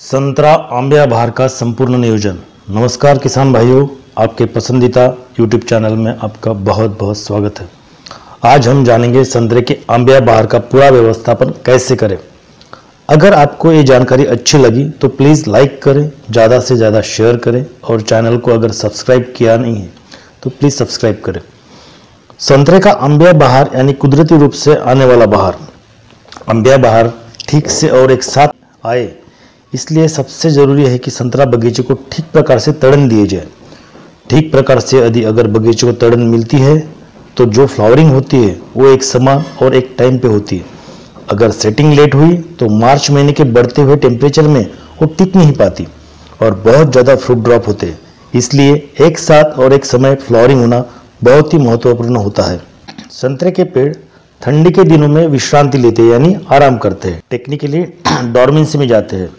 संतरा आंबिया बहार का संपूर्ण नियोजन। नमस्कार किसान भाइयों, आपके पसंदीदा YouTube चैनल में आपका बहुत बहुत स्वागत है। आज हम जानेंगे संतरे के आंबिया बहार का पूरा व्यवस्थापन कैसे करें। अगर आपको ये जानकारी अच्छी लगी तो प्लीज़ लाइक करें, ज़्यादा से ज़्यादा शेयर करें और चैनल को अगर सब्सक्राइब किया नहीं है तो प्लीज़ सब्सक्राइब करें। संतरे का आंबिया बहार यानी कुदरती रूप से आने वाला बहार, आंबिया बहार ठीक से और एक साथ आए, इसलिए सबसे ज़रूरी है कि संतरा बगीचे को ठीक प्रकार से तड़न दिए जाए। ठीक प्रकार से यदि अगर बगीचे को तड़न मिलती है तो जो फ्लावरिंग होती है वो एक समान और एक टाइम पे होती है। अगर सेटिंग लेट हुई तो मार्च महीने के बढ़ते हुए टेम्परेचर में वो टिक नहीं पाती और बहुत ज़्यादा फ्रूट ड्रॉप होते हैं। इसलिए एक साथ और एक समय फ्लावरिंग होना बहुत ही महत्वपूर्ण होता है। संतरे के पेड़ ठंडी के दिनों में विश्रांति लेते हैं यानी आराम करते हैं, टेक्निकली डॉर्मेंसी में जाते हैं।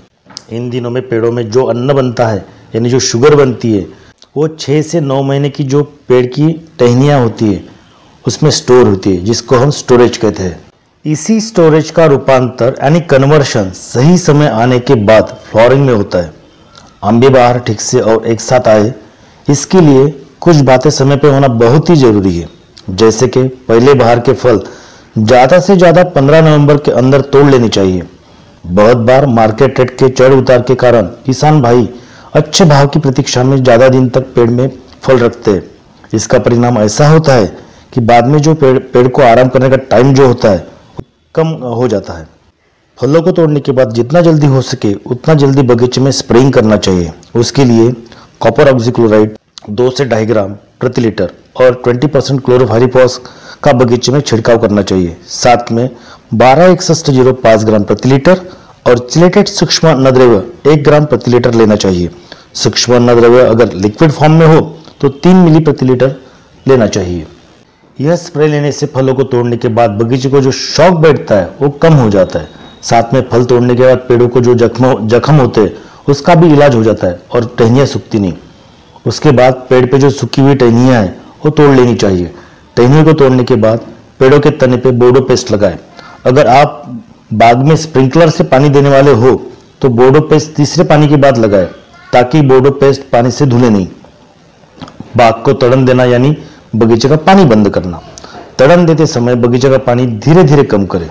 इन दिनों में पेड़ों में जो अन्न बनता है यानी जो शुगर बनती है वो 6 से 9 महीने की जो पेड़ की टहनियाँ होती है उसमें स्टोर होती है, जिसको हम स्टोरेज कहते हैं। इसी स्टोरेज का रूपांतर यानी कन्वर्शन सही समय आने के बाद फ्लावरिंग में होता है। आंबे बहार ठीक से और एक साथ आए, इसके लिए कुछ बातें समय पे होना बहुत ही जरूरी है। जैसे कि पहले बहार के फल ज़्यादा से ज़्यादा 15 नवंबर के अंदर तोड़ लेने चाहिए। बहुत बार मार्केट रेट के चढ़ उतार के कारण किसान भाई अच्छे भाव की प्रतीक्षा में ज़्यादा दिन तक पेड़ में फल रखते हैं। इसका परिणाम ऐसा होता है कि बाद में जो पेड़ को आराम करने का टाइम जो होता है कम हो जाता है। फलों को तोड़ने के बाद जितना जल्दी हो सके उतना जल्दी बगीचे में स्प्रेइंग करना चाहिए। उसके लिए कॉपर ऑक्सीक्लोराइड 2 से 2.5 ग्राम प्रति लीटर और 20% क्लोरोफाइरिफॉस का बगीचे में छिड़काव करना चाहिए। साथ में 12-6105 ग्राम प्रति लीटर और चिलेटेड सूक्ष्म अन्नद्रव्य 1 ग्राम प्रति लीटर लेना चाहिए। सूक्ष्म अन्नद्रव्य अगर लिक्विड फॉर्म में हो तो 3 मिली प्रति लीटर लेना चाहिए। यह स्प्रे लेने से फलों को तोड़ने के बाद बगीचे को जो शॉक बैठता है वो कम हो जाता है। साथ में फल तोड़ने के बाद पेड़ों को जो जख्म होते हैं उसका भी इलाज हो जाता है और टहनियाँ सूखती नहीं। उसके बाद पेड़ पे जो सूखी हुई टहनियाँ हैं वो तोड़ लेनी चाहिए। टहनियों को तोड़ने के बाद पेड़ों के तने पे बोर्डो पेस्ट लगाएं। अगर आप बाग में स्प्रिंकलर से पानी देने वाले हो तो बोर्डो पेस्ट तीसरे पानी के बाद लगाएं ताकि बोर्डो पेस्ट पानी से धुले नहीं। बाग को तड़न देना यानी बगीचे का पानी बंद करना। तड़न देते समय बगीचे का पानी धीरे धीरे कम करें।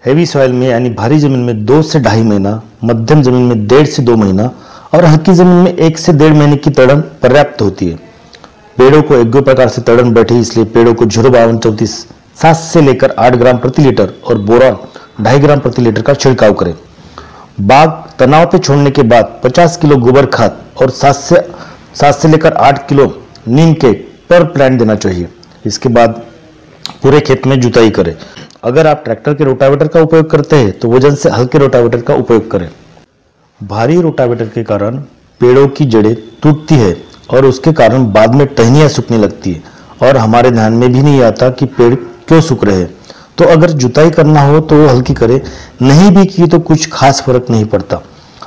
हैवी सॉइल में यानी भारी जमीन में 2 से 2.5 महीना, मध्यम जमीन में 1.5 से 2 महीना और हल्की जमीन में 1 से 1.5 महीने की तड़न पर्याप्त होती है। पेड़ों को एक प्रकार से तड़न बैठे, इसलिए पेड़ों को 05234 7 से लेकर 8 ग्राम प्रति लीटर और बोरान 2.5 ग्राम प्रति लीटर का छिड़काव करें। बाग तनाव पे छोड़ने के बाद 50 किलो गोबर खाद और 7 से लेकर 8 किलो नीम के पर प्लांट देना चाहिए। इसके बाद पूरे खेत में जुताई करें। अगर आप ट्रैक्टर के रोटावेटर का उपयोग करते हैं तो वजन से हल्के रोटावेटर का उपयोग करें। भारी रोटावेटर के कारण पेड़ों की जड़ें टूटती है और उसके कारण बाद में टहनियाँ सूखने लगती है और हमारे ध्यान में भी नहीं आता कि पेड़ क्यों सूख रहे हैं। तो अगर जुताई करना हो तो वो हल्की करें, नहीं भी की तो कुछ खास फर्क नहीं पड़ता।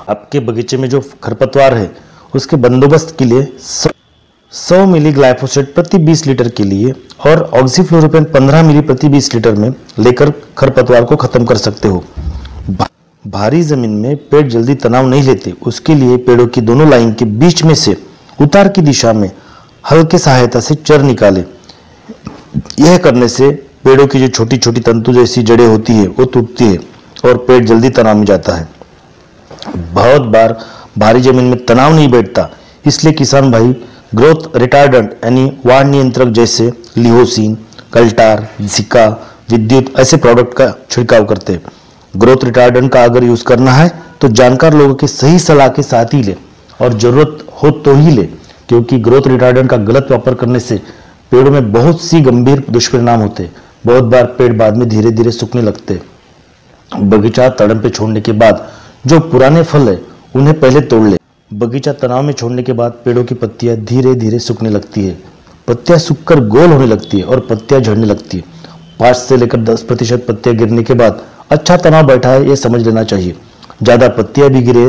आपके बगीचे में जो खरपतवार है उसके बंदोबस्त के लिए 100 मिली ग्लाइफोसेट प्रति 20 लीटर के लिए और ऑक्सीफ्लोरोपेन 15 मिली प्रति 20 लीटर में लेकर खरपतवार को खत्म कर सकते हो। भारी जमीन में पेड़ जल्दी तनाव नहीं लेते, उसके लिए पेड़ों की दोनों लाइन के बीच में से उतार की दिशा में हल्के सहायता से चर निकाले। यह करने से पेड़ों की जो छोटी छोटी तंतु जैसी जड़ें होती है वो टूटती है और पेड़ जल्दी तनाव में जाता है। बहुत बार भारी जमीन में तनाव नहीं बैठता, इसलिए किसान भाई ग्रोथ रिटार्डेंट यानी वाढ़ नियंत्रक जैसे लिहोसिन, कल्टार, जिका, विद्युत ऐसे प्रोडक्ट का छिड़काव करते हैं। ग्रोथ रिटार्डेंट का अगर यूज करना है तो जानकार लोगों की सही सलाह के साथ ही ले और जरूरत हो तो ही ले, क्योंकि ग्रोथ रिटार्डेंट का गलत व्यापार करने से पेड़ों में बहुत सी गंभीर दुष्परिणाम होते हैं। बहुत बार पेड़ बाद में धीरे धीरे सूखने लगते हैं। बगीचा तड़न पे छोड़ने के बाद जो पुराने फल है उन्हें पहले तोड़ ले। बगीचा तनाव में छोड़ने के बाद पेड़ों की पत्तियां धीरे धीरे सूखने लगती है। पत्तियां सूखकर गोल होने लगती है और पत्तियां झड़ने लगती है। 5 से लेकर 10% पत्तियां गिरने के बाद अच्छा तनाव बैठा है यह समझ लेना चाहिए। ज़्यादा पत्तियां भी गिरे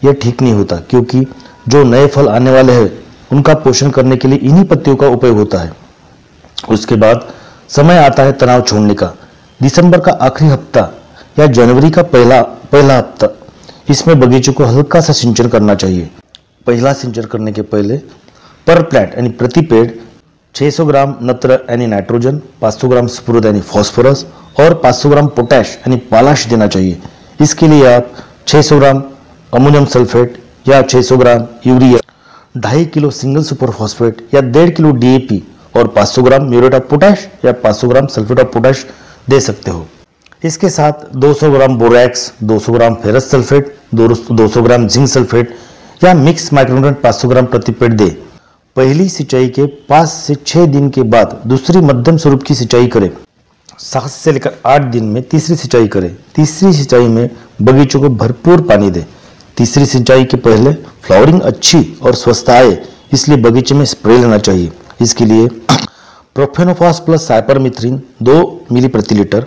यह ठीक नहीं होता, क्योंकि जो नए फल आने वाले हैं उनका पोषण करने के लिए इन्हीं पत्तियों का उपयोग होता है। उसके बाद समय आता है तनाव छोड़ने का। दिसंबर का आखिरी हफ्ता या जनवरी का पहला हफ्ता इसमें बगीचे को हल्का सा सिंचन करना चाहिए। पहला सिंचन करने के पहले पर प्लांट यानी प्रति पेड़ 600 ग्राम नत्र यानी नाइट्रोजन, 500 ग्राम स्फुरद यानी फॉस्फोरस और 500 ग्राम पोटैश यानी पालाश देना चाहिए। इसके लिए आप 600 ग्राम अमोनियम सल्फेट या 600 gram urea, 2.5 kilo single super phosphate या 1.5 किलो DAP और 500 ग्राम म्यूरेट ऑफ पोटैश या 500 ग्राम सल्फेट ऑफ पोटैश दे सकते हो। इसके साथ 200 gram borax, 200 gram ferrous sulphate, 200 gram zinc sulphate या मिक्स माइक्रोन्यूट्रेंट 500 ग्राम प्रति पेड़ दे। पहली सिंचाई के 5 से 6 दिन के बाद दूसरी मध्यम स्वरूप की सिंचाई करें। 7 से लेकर 8 दिन में तीसरी सिंचाई करें। तीसरी सिंचाई में बगीचों को भरपूर पानी दें। तीसरी सिंचाई के पहले फ्लावरिंग अच्छी और स्वस्थ आए, इसलिए बगीचे में स्प्रे लेना चाहिए। इसके लिए प्रोफेनोफॉस प्लस साइपरमेथ्रिन 2 मिली प्रति लीटर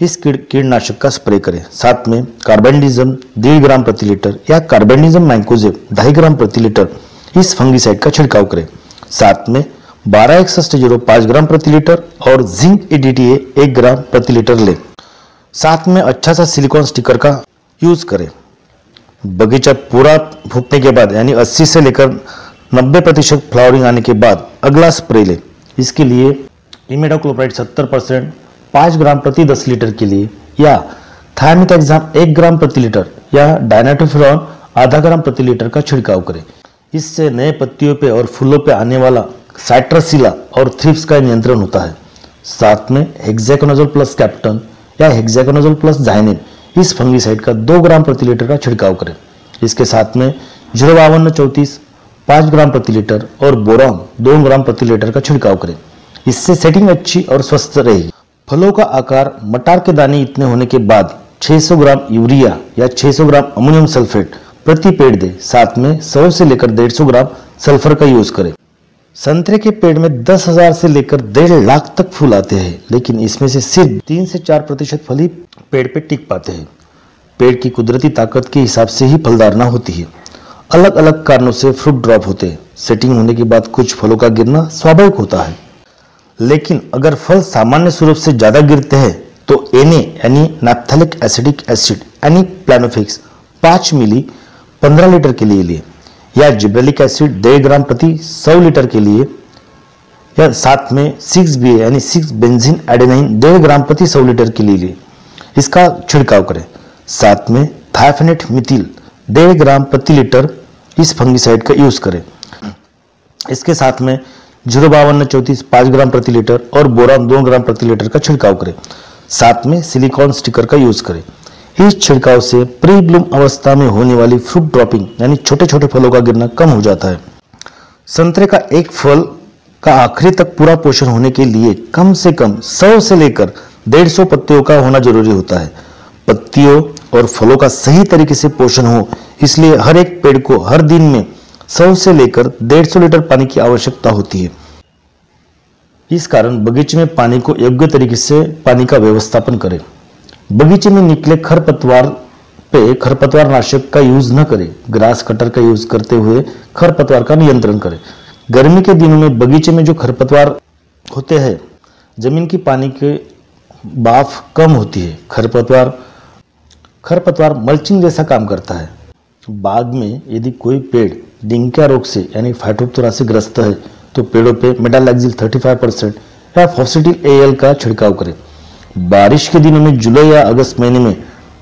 इस कीटनाशक का स्प्रे करें। साथ में कार्बेंडिज्म 1.5 ग्राम प्रति लीटर या कार्बेंडिज्म मैंकोजेब 2.5 ग्राम प्रति लीटर इस फंगीसाइड का छिड़काव करें। साथ में 126105 ग्राम प्रति लीटर और जिंक EDTA 1 ग्राम प्रति लीटर लें। साथ में अच्छा सा सिलिकॉन स्टिकर का यूज करें। बगीचा पूरा फूटने के बाद यानी 80 से लेकर 90% फ्लावरिंग आने के बाद अगला स्प्रे लें। इसके लिए इमिडाक्लोप्राइड 70% 5 ग्राम प्रति 10 लीटर के लिए या थायमिथाक्साम 1 ग्राम प्रति लीटर या डायनाटोफिरॉन आधा ग्राम प्रति लीटर का छिड़काव करें। इससे नए पत्तियों पे और फूलों पे आने वाला साइट्रसीला और थ्रिप्स का नियंत्रण होता है। साथ में हेक्साकोनाजोल प्लस कैप्टन या हेक्साकोनाजोल प्लस जाइनिन इस फंगीसाइड का 2 ग्राम प्रति लीटर का छिड़काव करें। इसके साथ में 05234 5 ग्राम प्रति लीटर और बोरॉन 2 ग्राम प्रति लीटर का छिड़काव करें। इससे सेटिंग अच्छी और स्वस्थ रहेगी। फलों का आकार मटार के दाने इतने होने के बाद 600 ग्राम यूरिया या 600 ग्राम अमोनियम सल्फेट प्रति पेड़ दे। साथ में 100 से लेकर 150 ग्राम सल्फर का यूज करें। संतरे के पेड़ में 10,000 से लेकर 1.5 लाख तक फूल आते हैं, लेकिन इसमें से सिर्फ 3 से 4% फल ही पेड़ पे टिक पाते हैं। पेड़ की कुदरती ताकत के हिसाब से ही फलधारणा होती है। अलग अलग कारणों से फ्रूट ड्रॉप होते हैं। सेटिंग होने के बाद कुछ फलों का गिरना स्वाभाविक होता है, लेकिन अगर फल सामान्य स्वरूप से ज्यादा गिरते हैं तो Na यानी नैप्थेलिक एसिडिक एसिड यानी प्लानोफिक्स 5 मिली 15 लीटर के लिए लिए या जिब्रेलिक एसिड 1.5 ग्राम प्रति 100 लीटर के लिए या साथ में 6BA यानी 6 बेंजीन एडेनाइन 1.5 ग्राम प्रति 100 लीटर के लिए इसका छिड़काव करें। साथ में थायफेनेट मिथिल 1.5 ग्राम प्रति लीटर इस फंगीसाइड का यूज करें। इसके साथ में 05234 5 ग्राम प्रति लीटर और बोरान 2 ग्राम प्रति लीटर का छिड़काव करें। साथ में सिलिकॉन स्टिकर का यूज करें। इस छिड़काव से प्री ब्लूम अवस्था में होने वाली फ्रूट ड्रॉपिंग यानी छोटे छोटे फलों का गिरना कम हो जाता है। संतरे का एक फल का आखिरी तक पूरा पोषण होने के लिए कम से कम 100 से लेकर 150 पत्तियों का होना जरूरी होता है। पत्तियों और फलों का सही तरीके से पोषण हो, इसलिए हर एक पेड़ को हर दिन में 100 से लेकर 150 लीटर पानी की आवश्यकता होती है। इस कारण बगीचे में पानी को योग्य तरीके से पानी का व्यवस्थापन करें। बगीचे में निकले खरपतवार पे खरपतवार नाशक का यूज न करें। ग्रास कटर का यूज करते हुए खरपतवार का नियंत्रण करें। गर्मी के दिनों में बगीचे में जो खरपतवार होते हैं, जमीन की पानी के भाप कम होती है। खरपतवार मल्चिंग जैसा काम करता है। बाग में यदि कोई पेड़ डिंकिया रोग से यानी फाइटोप्थोरा से ग्रस्त है तो पेड़ों पे मेटालैक्सिल 35% या फॉस्फेटिल AL का छिड़काव करें। बारिश के दिनों में जुलाई या अगस्त महीने में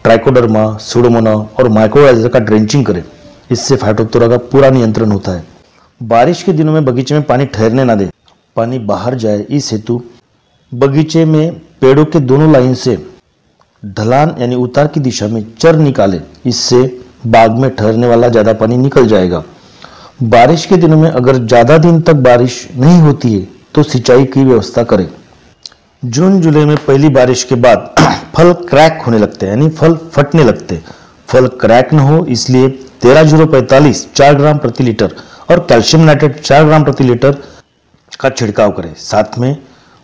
ट्राइकोडर्मा, सुडोमोना और माइक्रोराइजा का ड्रेंचिंग करें। इससे फाइटोप्थोरा का पूरा नियंत्रण होता है। बारिश के दिनों में बगीचे में पानी ठहरने ना दें, पानी बाहर जाए। इस हेतु बगीचे में पेड़ों के दोनों लाइन से ढलान यानी उतार की दिशा में चर निकालें। इससे बाग में ठहरने वाला ज्यादा पानी निकल जाएगा। बारिश के दिनों में अगर ज्यादा दिन तक बारिश नहीं होती है तो सिंचाई की व्यवस्था करें। जून जुलाई में पहली बारिश के बाद फल क्रैक होने लगते हैं यानी फल फटने लगते हैं। फल क्रैक न हो इसलिए 13-045 4 ग्राम प्रति लीटर और कैल्शियम नाइट्रेट 4 ग्राम प्रति लीटर का छिड़काव करें। साथ में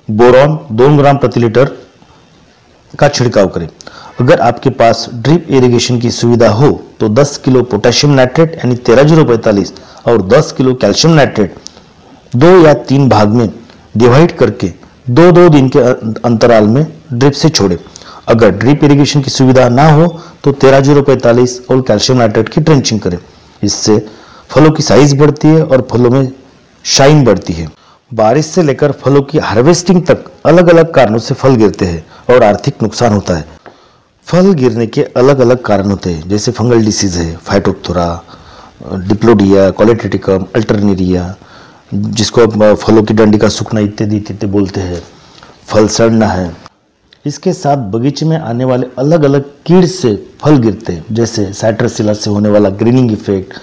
बोरॉन 2 ग्राम प्रति लीटर का छिड़काव करें। अगर आपके पास ड्रिप इरिगेशन की सुविधा हो तो 10 किलो पोटेशियम नाइट्रेट यानी 13-045 और 10 किलो कैल्शियम नाइट्रेट 2 या 3 भाग में डिवाइड करके 2-2 दिन के अंतराल में ड्रिप से छोड़े। अगर ड्रिप इरिगेशन की सुविधा ना हो तो 13-045 और कैल्शियम नाइट्रेट की ट्रेंचिंग करें। इससे फलों की साइज बढ़ती है और फलों में शाइन बढ़ती है। बारिश से लेकर फलों की हार्वेस्टिंग तक अलग अलग कारणों से फल गिरते हैं और आर्थिक नुकसान होता है। फल गिरने के अलग अलग कारण होते हैं, जैसे फंगल डिसीज है, फाइटोप्थोरा, डिप्लोडिया, कॉलेटेटिकम, अल्टरनेरिया, जिसको अब फलों की डंडी का सूखना इत्यादि इत्यादि बोलते हैं, फल सड़ना है। इसके साथ बगीचे में आने वाले अलग अलग कीड़ से फल गिरते हैं, जैसे साइट्रसिला से होने वाला grinning effect,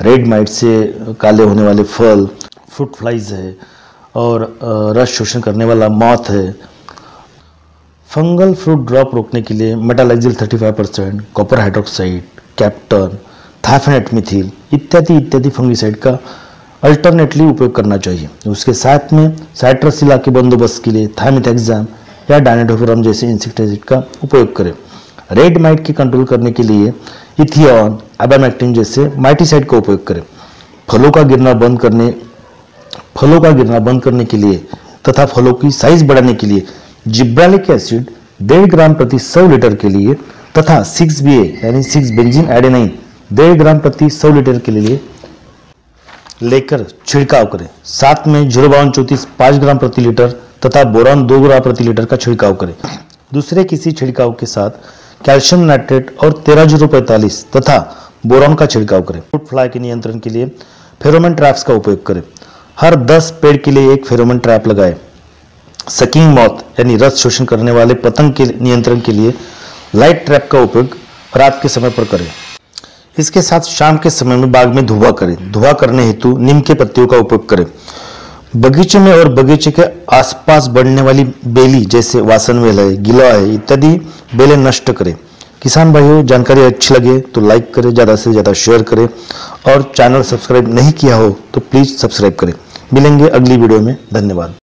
red might say काले होने वाले फल, फ्रूट फ्लाइज है और रस शोषण करने वाला मॉथ है। फंगल फ्रूट ड्रॉप रोकने के लिए मेटालाइजिल 35%, कॉपर हाइड्रोक्साइड, कैप्टन, थाइफेनेट मिथिल इत्यादि इत्यादि फंगिसाइड का अल्टरनेटली उपयोग करना चाहिए। उसके साथ में साइट्रसिला के बंदोबस्त के लिए थाइमेथाक्साम या डायनेटोफोरम जैसे इंसेक्टिसाइड का उपयोग करें। रेड माइट की कंट्रोल करने के लिए इथियन, एबामेक्टिन जैसे माइटिसाइड का उपयोग करें। फलों का गिरना बंद करने के लिए तथा फलों की साइज बढ़ाने के लिए जिब्रालिक एसिड 1.5 ग्राम प्रति 100 लीटर के लिए तथा 6BA यानी 6 बेंजीन एडेनाइन 1.5 ग्राम प्रति 100 लीटर के लिए लेकर छिड़काव करें। साथ में 05234 5 ग्राम प्रति लीटर तथा बोरान 2 ग्राम प्रति लीटर का छिड़काव करें। दूसरे किसी छिड़काव के साथ कैल्शियम नाइट्रेट और 13-045 तथा बोरान का छिड़काव करें। फ्रूट फ्लाई के नियंत्रण के लिए फेरोमोन ट्रैप्स का उपयोग करें। हर 10 पेड़ के लिए एक फेरोमोन ट्रैप लगाएं। सकिंग मॉथ यानी रस शोषण करने वाले पतंग के नियंत्रण के लिए लाइट ट्रैप का उपयोग रात के समय पर करें। इसके साथ शाम के समय में बाग में धुआं करें। धुआं करने हेतु नीम के पत्तियों का उपयोग करें। बगीचे में और बगीचे के आसपास बढ़ने वाली बेली जैसे वासनवेल है, गिलोय है इत्यादि बेलें नष्ट करें। किसान भाइयों, जानकारी अच्छी लगे तो लाइक करें, ज़्यादा से ज़्यादा शेयर करें और चैनल सब्सक्राइब नहीं किया हो तो प्लीज़ सब्सक्राइब करें। मिलेंगे अगली वीडियो में। धन्यवाद।